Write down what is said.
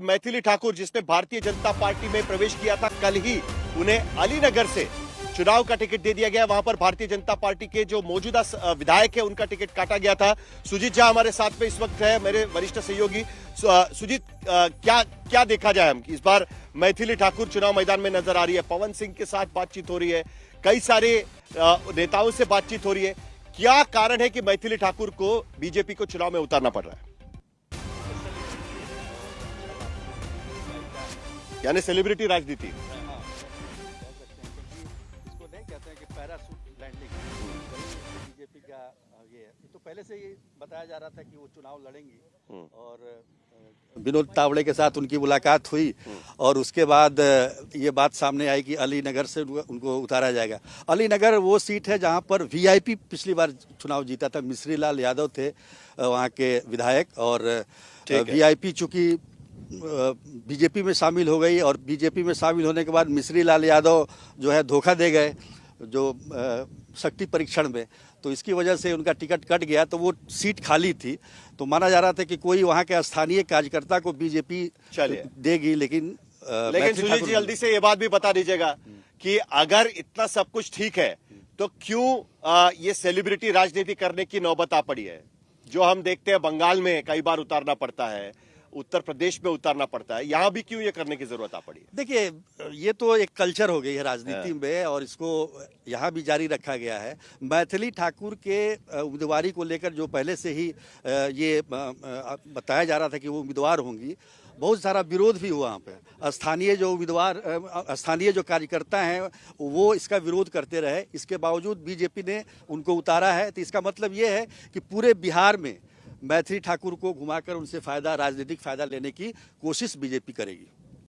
मैथिली ठाकुर जिसने भारतीय जनता पार्टी में प्रवेश किया था, कल ही उन्हें अलीनगर से चुनाव का टिकट दे दिया गया। वहां पर भारतीय जनता पार्टी के जो मौजूदा विधायक है उनका टिकट काटा गया था। सुजीत झा हमारे साथ में इस वक्त है, मेरे वरिष्ठ सहयोगी। सुजीत, क्या देखा जाए हम इस बार मैथिली ठाकुर चुनाव मैदान में नजर आ रही है, पवन सिंह के साथ बातचीत हो रही है, कई सारे नेताओं से बातचीत हो रही है। क्या कारण है कि मैथिली ठाकुर को बीजेपी को चुनाव में उतारना पड़ रहा है? यानी सेलिब्रिटी राजनीति। इसको नहीं कहते हैं कि पैराशूट लैंडिंग बीजेपी का ये है। तो पहले से ही बताया जा रहा था कि वो चुनाव लड़ेंगी और विनोद तावड़े के साथ उनकी मुलाकात हुई और उसके बाद ये बात सामने आई कि अलीनगर से उनको उतारा जाएगा। अलीनगर वो सीट है जहां पर वीआईपी पिछली बार चुनाव जीता था, मिश्री लाल यादव थे वहां के विधायक, और वीआईपी चूंकि बीजेपी में शामिल हो गई और बीजेपी में शामिल होने के बाद मिश्री लाल यादव जो है धोखा दे गए जो शक्ति परीक्षण में, तो इसकी वजह से उनका टिकट कट गया, तो वो सीट खाली थी। तो माना जा रहा था कि कोई वहां के स्थानीय कार्यकर्ता को बीजेपी देगी, लेकिन सुजीत जी जल्दी से ये बात भी बता दीजिएगा कि अगर इतना सब कुछ ठीक है तो क्यों ये सेलिब्रिटी राजनीति करने की नौबत आ पड़ी है? जो हम देखते हैं बंगाल में कई बार उतारना पड़ता है, उत्तर प्रदेश में उतारना पड़ता है, यहां भी क्यों ये करने की जरूरत आ पड़ी है? देखिए, ये तो एक कल्चर हो गई है राजनीति में और इसको यहाँ भी जारी रखा गया है। मैथिली ठाकुर के उम्मीदवारी को लेकर जो पहले से ही ये बताया जा रहा था कि वो उम्मीदवार होंगी, बहुत सारा विरोध भी हुआ वहाँ पे। स्थानीय जो उम्मीदवार, स्थानीय जो कार्यकर्ता हैं वो इसका विरोध करते रहे, इसके बावजूद बीजेपी ने उनको उतारा है। तो इसका मतलब ये है कि पूरे बिहार में मैथिली ठाकुर को घुमाकर उनसे राजनीतिक फायदा लेने की कोशिश बीजेपी करेगी।